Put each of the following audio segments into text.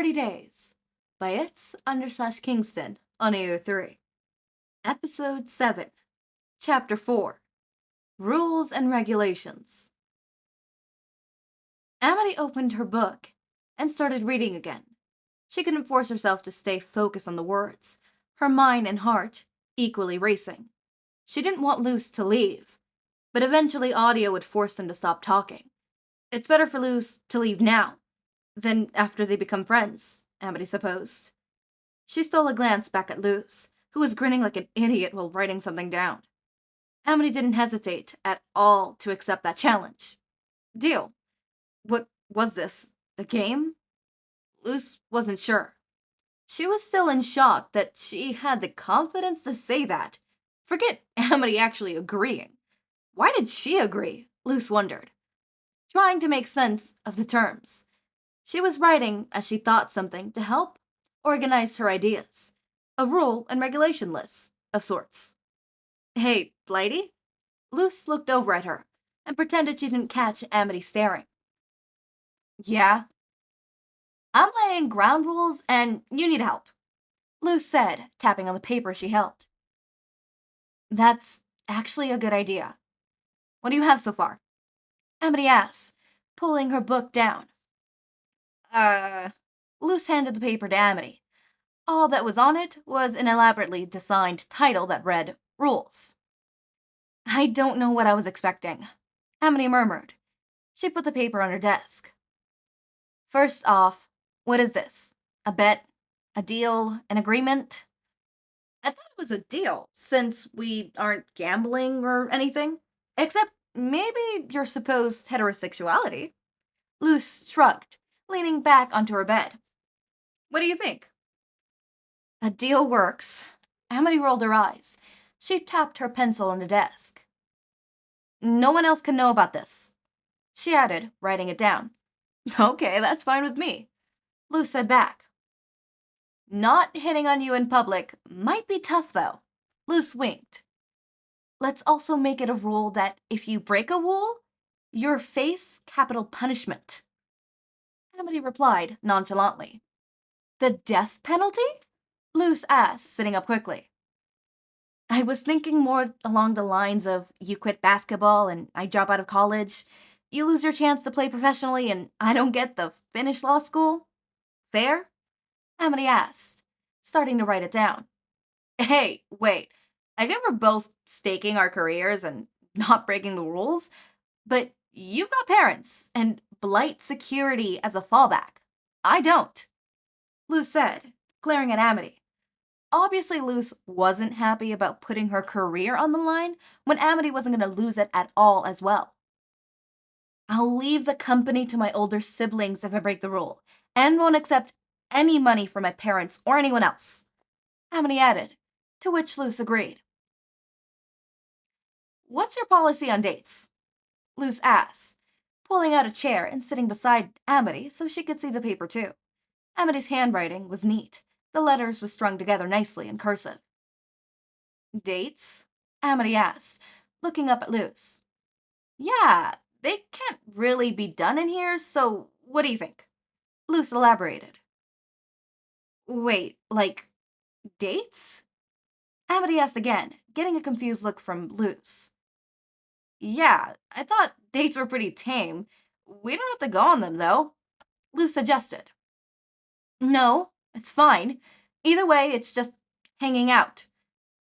30 Days by It's_Kingston on AO3. Episode 7, Chapter 4, Rules and Regulations. Amity opened her book and started reading again. She couldn't force herself to stay focused on the words, her mind and heart equally racing. She didn't want Luce to leave, but eventually Odalia would force them to stop talking. It's better for Luce to leave now than after they become friends, Amity supposed. She stole a glance back at Luce, who was grinning like an idiot while writing something down. Amity didn't hesitate at all to accept that challenge. Deal. What was this? A game? Luce wasn't sure. She was still in shock that she had the confidence to say that. Forget Amity actually agreeing. Why did she agree? Luce wondered, trying to make sense of the terms. She was writing as she thought something to help organize her ideas. A rule and regulation list, of sorts. Hey, Blight-y? Luce looked over at her and pretended she didn't catch Amity staring. Yeah? I'm laying ground rules and you need help, Luce said, tapping on the paper she held. That's actually a good idea. What do you have so far? Amity asked, pulling her book down. Luce handed the paper to Amity. All that was on it was an elaborately designed title that read, Rules. I don't know what I was expecting, Amity murmured. She put the paper on her desk. First off, what is this? A bet? A deal? An agreement? I thought it was a deal, since we aren't gambling or anything. Except maybe your supposed heterosexuality. Luce shrugged, leaning back onto her bed. What do you think? A deal works. Amity rolled her eyes. She tapped her pencil on the desk. No one else can know about this, she added, writing it down. Okay, that's fine with me, Luce said back. Not hitting on you in public might be tough, though, Luce winked. Let's also make it a rule that if you break a rule, you'll face capital punishment, Amity replied nonchalantly. The death penalty? Luce asked, sitting up quickly. I was thinking more along the lines of you quit basketball and I drop out of college, you lose your chance to play professionally and I don't get to finish law school. Fair? Amity asked, starting to write it down. Hey, wait, I get we're both staking our careers and not breaking the rules, but you've got parents and Blight security as a fallback. I don't, Luce said, glaring at Amity. Obviously, Luce wasn't happy about putting her career on the line when Amity wasn't going to lose it at all as well. I'll leave the company to my older siblings if I break the rule, and won't accept any money from my parents or anyone else, Amity added, to which Luce agreed. What's your policy on dates? Luce asked, pulling out a chair and sitting beside Amity so she could see the paper too. Amity's handwriting was neat. The letters were strung together nicely in cursive. Dates? Amity asked, looking up at Luce. Yeah, they can't really be done in here, so what do you think? Luce elaborated. Wait, like, dates? Amity asked again, getting a confused look from Luce. Yeah, I thought dates were pretty tame. We don't have to go on them, though, Luce suggested. No, it's fine. Either way, it's just hanging out.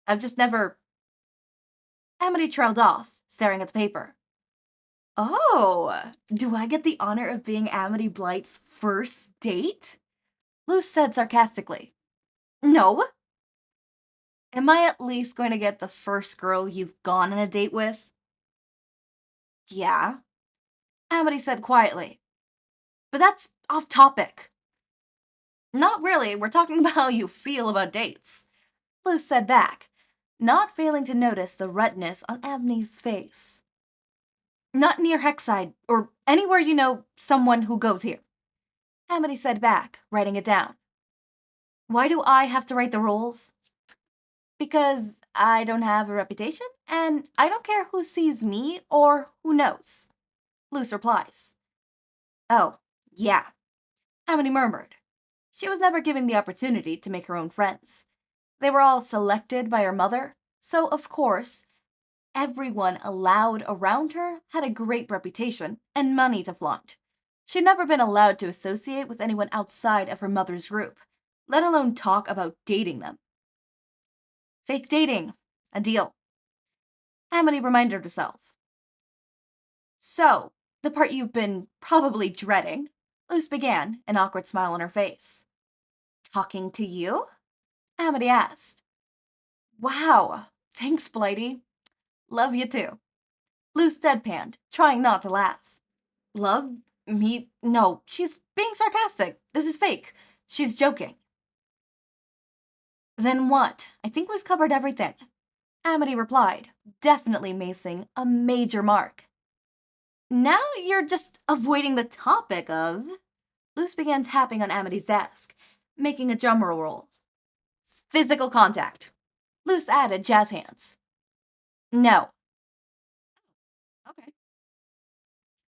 I've just never... Amity trailed off, staring at the paper. Oh, do I get the honor of being Amity Blight's first date? Luce said sarcastically. No. Am I at least going to get the first girl you've gone on a date with? Yeah, Amity said quietly. But that's off topic. Not really, we're talking about how you feel about dates, Luce said back, not failing to notice the redness on Amity's face. Not near Hexside, or anywhere you know someone who goes here, Amity said back, writing it down. Why do I have to write the rules? Because I don't have a reputation, and I don't care who sees me or who knows, Luce replies. Oh, yeah, Amity murmured. She was never given the opportunity to make her own friends. They were all selected by her mother, so of course, everyone allowed around her had a great reputation and money to flaunt. She'd never been allowed to associate with anyone outside of her mother's group, let alone talk about dating them. Fake dating. A deal. Amity reminded herself. So, the part you've been probably dreading, Luce began, an awkward smile on her face. Talking to you? Amity asked. Wow, thanks, Blight-y. Love you too. Luce deadpanned, trying not to laugh. Love? Me? No, she's being sarcastic. This is fake. She's joking. Then what? I think we've covered everything. Amity replied, definitely missing a major mark. Now you're just avoiding the topic of... Luce began tapping on Amity's desk, making a drum roll. Physical contact. Luce added jazz hands. No. Okay.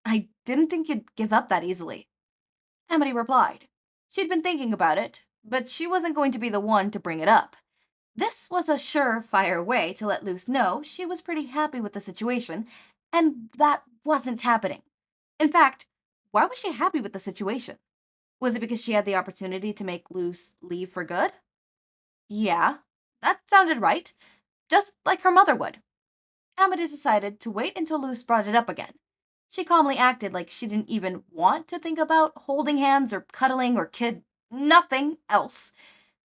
I didn't think you'd give up that easily. Amity replied. She'd been thinking about it, but she wasn't going to be the one to bring it up. This was a surefire way to let Luce know she was pretty happy with the situation, and that wasn't happening. In fact, why was she happy with the situation? Was it because she had the opportunity to make Luce leave for good? Yeah, that sounded right, just like her mother would. Amity decided to wait until Luce brought it up again. She calmly acted like she didn't even want to think about holding hands or cuddling or nothing else.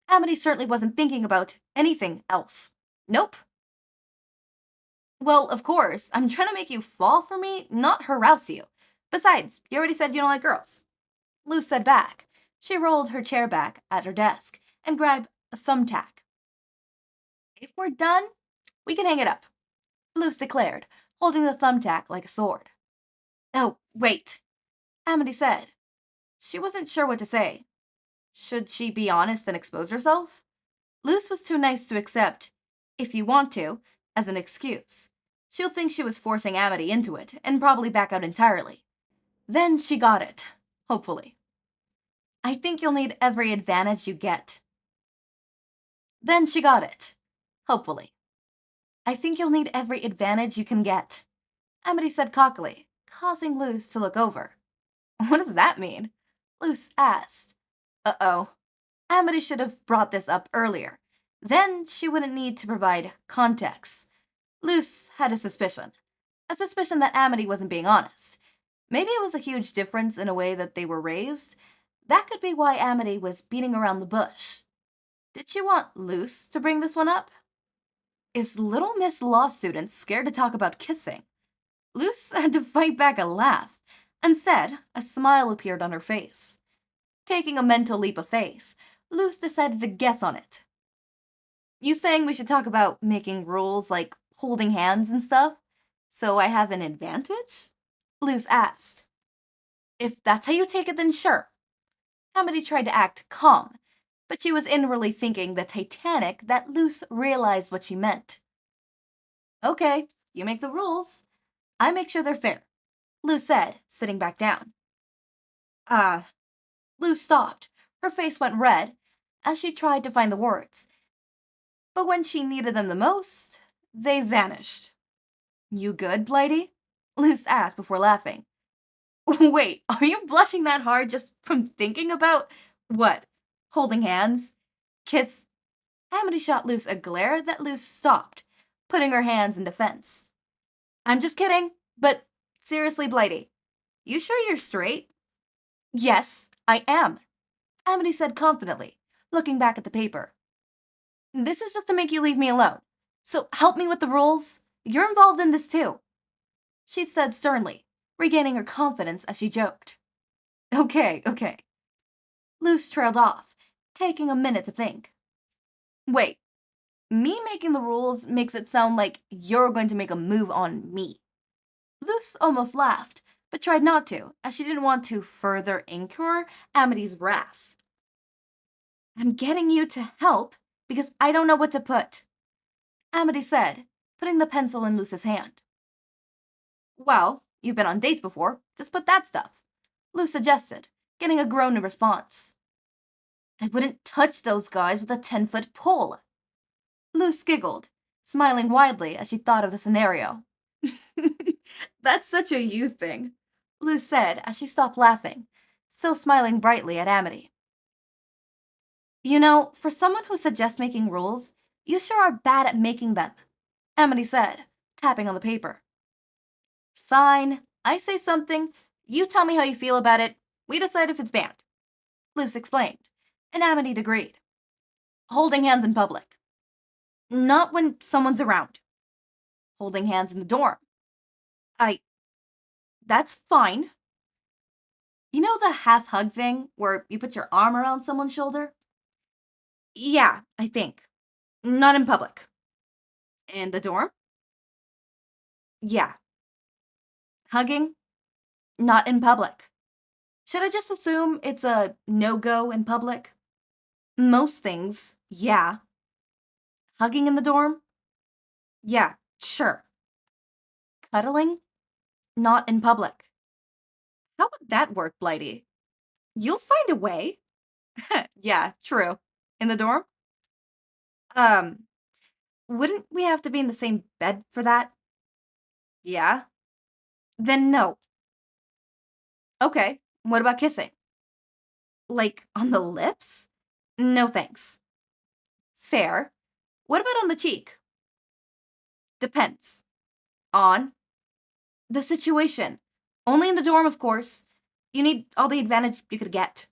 Amity certainly wasn't thinking about anything else. Nope. Well, of course, I'm trying to make you fall for me, not harass you. Besides, you already said you don't like girls. Luce said back. She rolled her chair back at her desk and grabbed a thumbtack. If we're done, we can hang it up, Luce declared, holding the thumbtack like a sword. Oh, wait, Amity said. She wasn't sure what to say. Should she be honest and expose herself? Luce was too nice to accept, if you want to, as an excuse. She'll think she was forcing Amity into it and probably back out entirely. Then she got it, hopefully. I think you'll need every advantage you get. Then she got it, hopefully. I think you'll need every advantage you can get, Amity said cockily, causing Luce to look over. What does that mean? Luce asked. Uh-oh. Amity should have brought this up earlier. Then she wouldn't need to provide context. Luce had a suspicion that Amity wasn't being honest. Maybe it was a huge difference in a way that they were raised. That could be why Amity was beating around the bush. Did she want Luce to bring this one up? Is Little Miss Law Student scared to talk about kissing? Luce had to fight back a laugh. Instead, a smile appeared on her face. Taking a mental leap of faith, Luce decided to guess on it. You saying we should talk about making rules like holding hands and stuff, so I have an advantage? Luce asked. If that's how you take it, then sure. Amity tried to act calm, but she was inwardly thinking the Titanic that Luce realized what she meant. Okay, you make the rules. I make sure they're fair, Luce said, sitting back down. Luce stopped. Her face went red as she tried to find the words. But when she needed them the most, they vanished. You good, Blight-y? Luce asked before laughing. Wait, are you blushing that hard just from thinking about, what, holding hands? Kiss? Amity shot Luce a glare that Luce stopped, putting her hands in defense. I'm just kidding, but seriously, Blight-y, you sure you're straight? Yes, I am, Amity said confidently, looking back at the paper. This is just to make you leave me alone, so help me with the rules. You're involved in this too, she said sternly, regaining her confidence as she joked. Okay. Luce trailed off, taking a minute to think. Wait, me making the rules makes it sound like you're going to make a move on me. Luce almost laughed, but tried not to, as she didn't want to further incur Amity's wrath. I'm getting you to help because I don't know what to put, Amity said, putting the pencil in Luce's hand. Well, you've been on dates before. Just put that stuff, Luce suggested, getting a groan in response. I wouldn't touch those guys with a 10-foot pole. Luce giggled, smiling widely as she thought of the scenario. That's such a you thing, Luce said as she stopped laughing, still smiling brightly at Amity. You know, for someone who suggests making rules, you sure are bad at making them, Amity said, tapping on the paper. Fine, I say something, you tell me how you feel about it, we decide if it's banned, Luce explained, and Amity agreed. Holding hands in public. Not when someone's around. Holding hands in the dorm. That's fine. You know the half hug thing, where you put your arm around someone's shoulder? Yeah, I think. Not in public. In the dorm? Yeah. Hugging? Not in public. Should I just assume it's a no-go in public? Most things, yeah. Hugging in the dorm? Yeah, sure. Cuddling? Not in public. How would that work, Blight-y? You'll find a way. Yeah, true. In the dorm? Um, wouldn't we have to be in the same bed for that? Yeah. Then no. Okay, what about kissing? Like on the lips? No thanks. Fair. What about on the cheek? Depends. On the situation. Only in the dorm, of course. You need all the advantage you could get.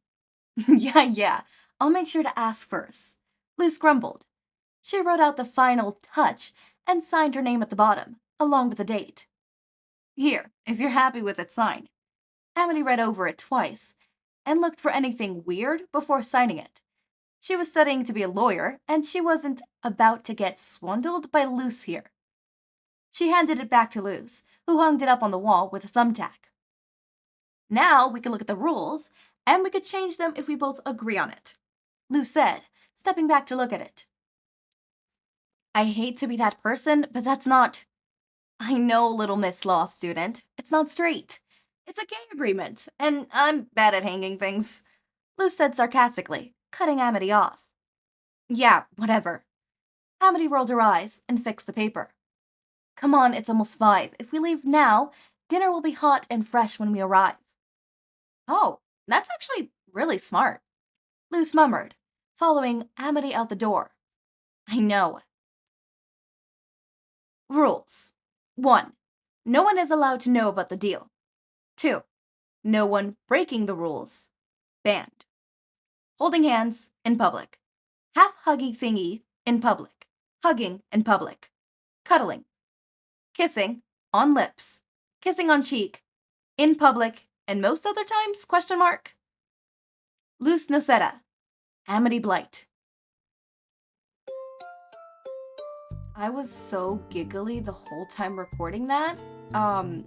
Yeah. I'll make sure to ask first. Luce grumbled. She wrote out the final touch and signed her name at the bottom, along with the date. Here, if you're happy with it, sign. Amity read over it twice and looked for anything weird before signing it. She was studying to be a lawyer, and she wasn't about to get swindled by Luce here. She handed it back to Luce, who hung it up on the wall with a thumbtack. Now we can look at the rules, and we could change them if we both agree on it, Luce said, stepping back to look at it. I hate to be that person, but that's not... I know, little Miss Law student. It's not straight. It's a gay agreement, and I'm bad at hanging things, Luce said sarcastically, cutting Amity off. Yeah, whatever. Amity rolled her eyes and fixed the paper. Come on, it's almost 5. If we leave now, dinner will be hot and fresh when we arrive. Oh, that's actually really smart, Luce murmured, following Amity out the door. I know. Rules. 1. No one is allowed to know about the deal. 2. No one breaking the rules. Banned. Holding hands in public. Half huggy thingy in public. Hugging in public. Cuddling. Kissing on lips. Kissing on cheek. In public. And most other times? ? Luce Nocetta. Amity Blight. I was so giggly the whole time recording that.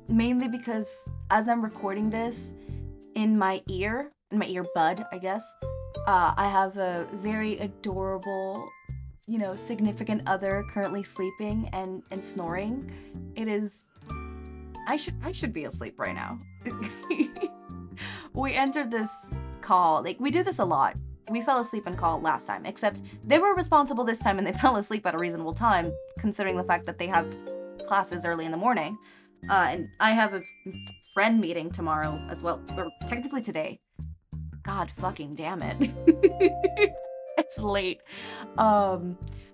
Mainly because as I'm recording this, in my earbud, I guess, I have a very adorable, significant other currently sleeping and snoring. It is... I should be asleep right now. We entered this call, we do this a lot. We fell asleep in call last time, except they were responsible this time and they fell asleep at a reasonable time, considering the fact that they have classes early in the morning. And I have a friend meeting tomorrow as well, or technically today. God fucking damn it. It's late.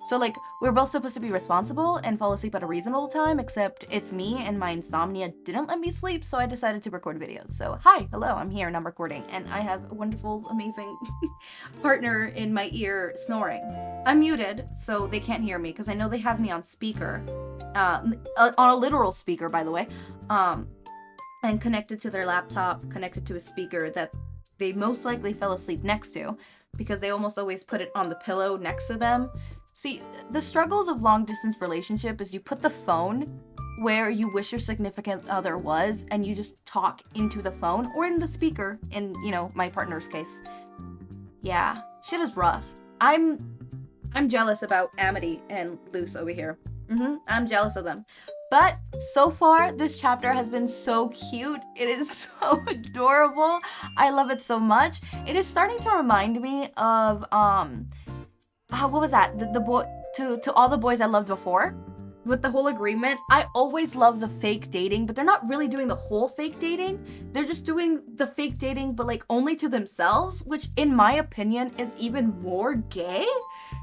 So we're both supposed to be responsible and fall asleep at a reasonable time, except it's me and my insomnia didn't let me sleep, so I decided to record videos. So hi, hello, I'm here and I'm recording, and I have a wonderful, amazing partner in my ear snoring. I'm muted, so they can't hear me, because I know they have me on speaker, on a literal speaker, by the way, and connected to their laptop, connected to a speaker that they most likely fell asleep next to, because they almost always put it on the pillow next to them. See, the struggles of long-distance relationship is you put the phone where you wish your significant other was, and you just talk into the phone, or in the speaker, in, my partner's case. Yeah, shit is rough. I'm jealous about Amity and Luce over here. I'm jealous of them. But so far, this chapter has been so cute. It is so adorable. I love it so much. It is starting to remind me of, what was that? The boy, to all the boys I loved before. With the whole agreement, I always love the fake dating, but they're not really doing the whole fake dating. They're just doing the fake dating, but like only to themselves, which in my opinion is even more gay.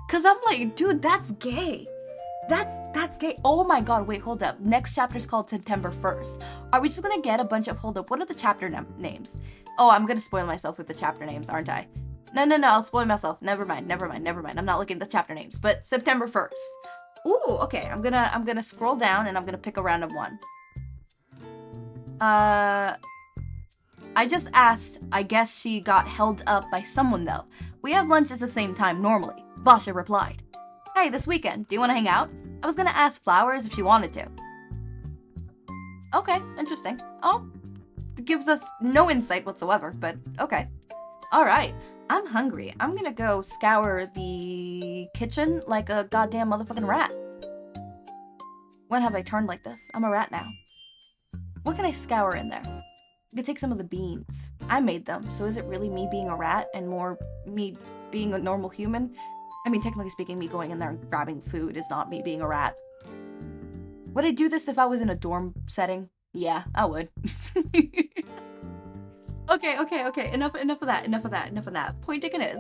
Cause I'm like, dude, that's gay. That's gay. Oh my god, wait, hold up. Next chapter is called September 1st. Are we just gonna get a bunch of, hold up, what are the chapter names? Oh, I'm gonna spoil myself with the chapter names, aren't I? No, I'll spoil myself. Never mind. I'm not looking at the chapter names, but September 1st. Ooh, okay, I'm gonna scroll down and I'm gonna pick a random one. I just asked, I guess she got held up by someone though. We have lunch at the same time normally, Boscha replied. Hey, this weekend, do you want to hang out? I was gonna ask Flowers if she wanted to. Okay, interesting. Oh, it gives us no insight whatsoever, but okay. Alright, I'm hungry. I'm gonna go scour the kitchen like a goddamn motherfucking rat. When have I turned like this? I'm a rat now. What can I scour in there? I could take some of the beans. I made them, so is it really me being a rat and more me being a normal human? I mean, technically speaking, me going in there and grabbing food is not me being a rat. Would I do this if I was in a dorm setting? Yeah, I would. Okay. Enough of that. Point taken is.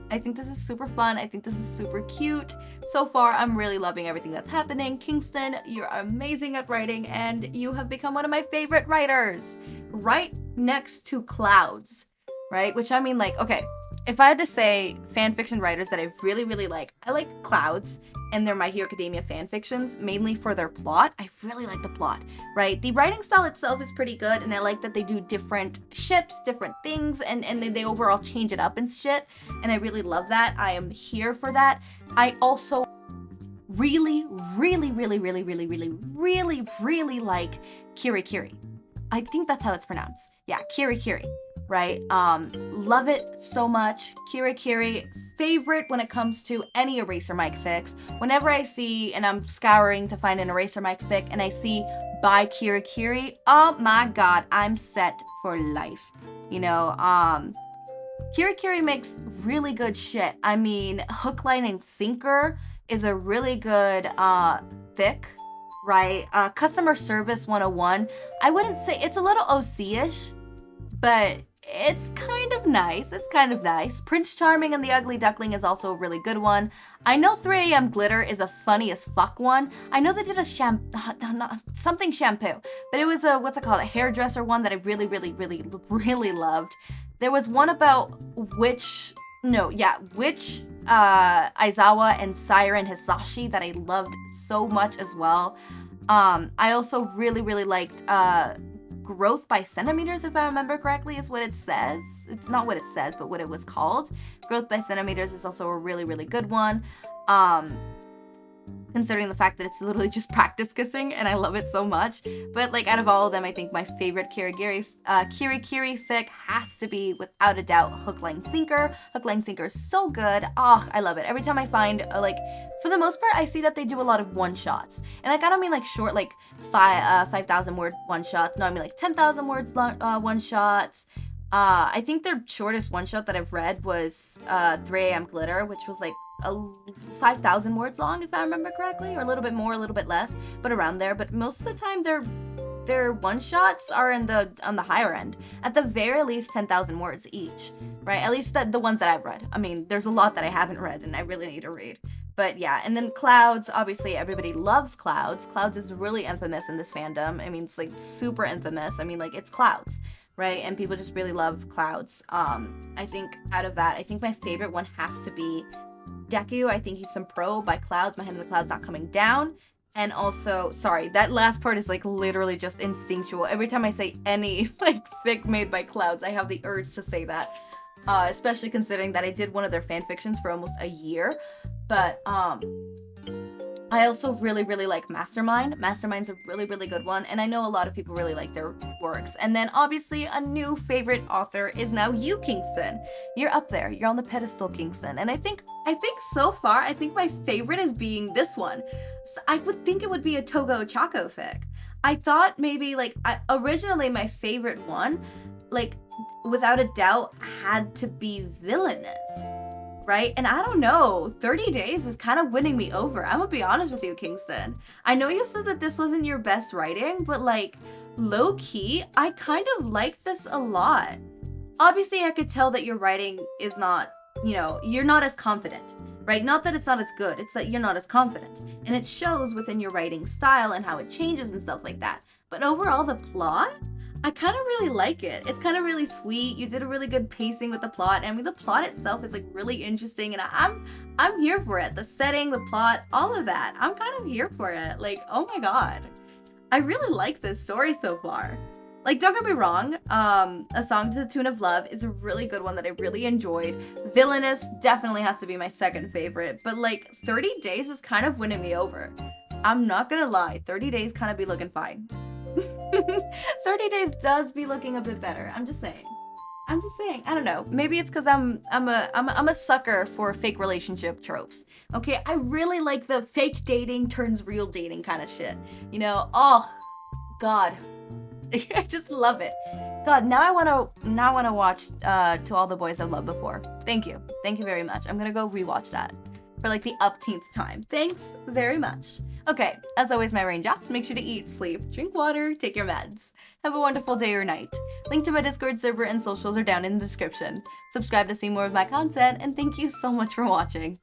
I think this is super fun. I think this is super cute. So far, I'm really loving everything that's happening. Kingston, you're amazing at writing, and you have become one of my favorite writers. Right next to Clouds, right? Which I mean, like, okay, if I had to say fanfiction writers that I really, really like, I like Clouds, and they're My Hero Academia fanfictions, mainly for their plot. I really like the plot, right? The writing style itself is pretty good, and I like that they do different ships, different things, and they overall change it up and shit, and I really love that. I am here for that. I also really like Kiri. I think that's how it's pronounced. Yeah, Kiri. Right? Love it so much. Kiri, favorite when it comes to any Eraser Mike fics. Whenever I see, and I'm scouring to find an Eraser Mike fic, and I see by Kiri, oh my god, I'm set for life. You know, Kiri makes really good shit. I mean, Hook, Line, and Sinker is a really good fic, right? Customer Service 101. I wouldn't say, it's a little OC-ish, but it's kind of nice. Prince Charming and the Ugly Duckling is also a really good one. I know 3 AM Glitter is a funny as fuck one. I know they did a something shampoo, but it was a hairdresser one that I really loved. There was one about witch Aizawa and Siren Hisashi that I loved so much as well. I also really liked Growth by Centimeters, if I remember correctly, is what it says. It's not what it says, but what it was called. Growth by Centimeters is also a really good one. Considering the fact that it's literally just practice kissing, and I love it so much. But like out of all of them, I think my favorite Kiri fic has to be, without a doubt, Hook, Line, Sinker. Hook, Line, Sinker is so good. Oh, I love it. Every time I find for the most part, I see that they do a lot of one-shots. And like, I don't mean like short, like 5,000 word one-shots. No, I mean like 10,000 words one-shots. I think their shortest one-shot that I've read was 3 AM Glitter, which was like 5,000 words long, if I remember correctly, or a little bit more, a little bit less, but around there. But most of the time, their one-shots are on the higher end. At the very least, 10,000 words each, right? At least the ones that I've read. I mean, there's a lot that I haven't read, and I really need to read. But yeah, and then Clouds, obviously everybody loves Clouds. Clouds is really infamous in this fandom. I mean, it's like super infamous. I mean, like, it's Clouds, right? And people just really love Clouds. I think out of that, I think my favorite one has to be Deku. I think he's some pro by Clouds. My Hand of the Clouds Not Coming Down. And also, sorry, that last part is like literally just instinctual. Every time I say any like fic made by Clouds, I have the urge to say that. Especially considering that I did one of their fanfictions for almost a year. But I also really like Mastermind. Mastermind's a really good one, and I know a lot of people really like their works. And then obviously a new favorite author is now you, Kingston. You're up there. You're on the pedestal, Kingston. And I think so far, I think my favorite is being this one. I would think it would be a Togo Chaco fic. I thought maybe, like, originally my favorite one, like, without a doubt, had to be Villainous, right? And I don't know, 30 Days is kind of winning me over. I'm gonna be honest with you, Kingston. I know you said that this wasn't your best writing, but, like, low-key, I kind of like this a lot. Obviously, I could tell that your writing is not, you know, you're not as confident, right? Not that it's not as good, it's that you're not as confident. And it shows within your writing style and how it changes and stuff like that. But overall, the plot, I kind of really like it. It's kind of really sweet. You did a really good pacing with the plot. I mean, the plot itself is, like, really interesting, and I'm here for it. The setting, the plot, all of that. I'm kind of here for it. Like, oh my god. I really like this story so far. Like, don't get me wrong, A Song to the Tune of Love is a really good one that I really enjoyed. Villainous definitely has to be my second favorite, but, like, 30 Days is kind of winning me over. I'm not gonna lie, 30 Days kind of be looking fine. 30 Days does be looking a bit better, I'm just saying. I don't know. Maybe it's because I'm a sucker for fake relationship tropes. Okay, I really like the fake dating turns real dating kind of shit. You know, oh, God. I just love it. God, now I wanna watch To All the Boys I've Loved Before. Thank you very much. I'm gonna go rewatch that for, like, the upteenth time. Thanks very much. Okay, as always, my raindrops, make sure to eat, sleep, drink water, take your meds. Have a wonderful day or night. Link to my Discord server and socials are down in the description. Subscribe to see more of my content, and thank you so much for watching.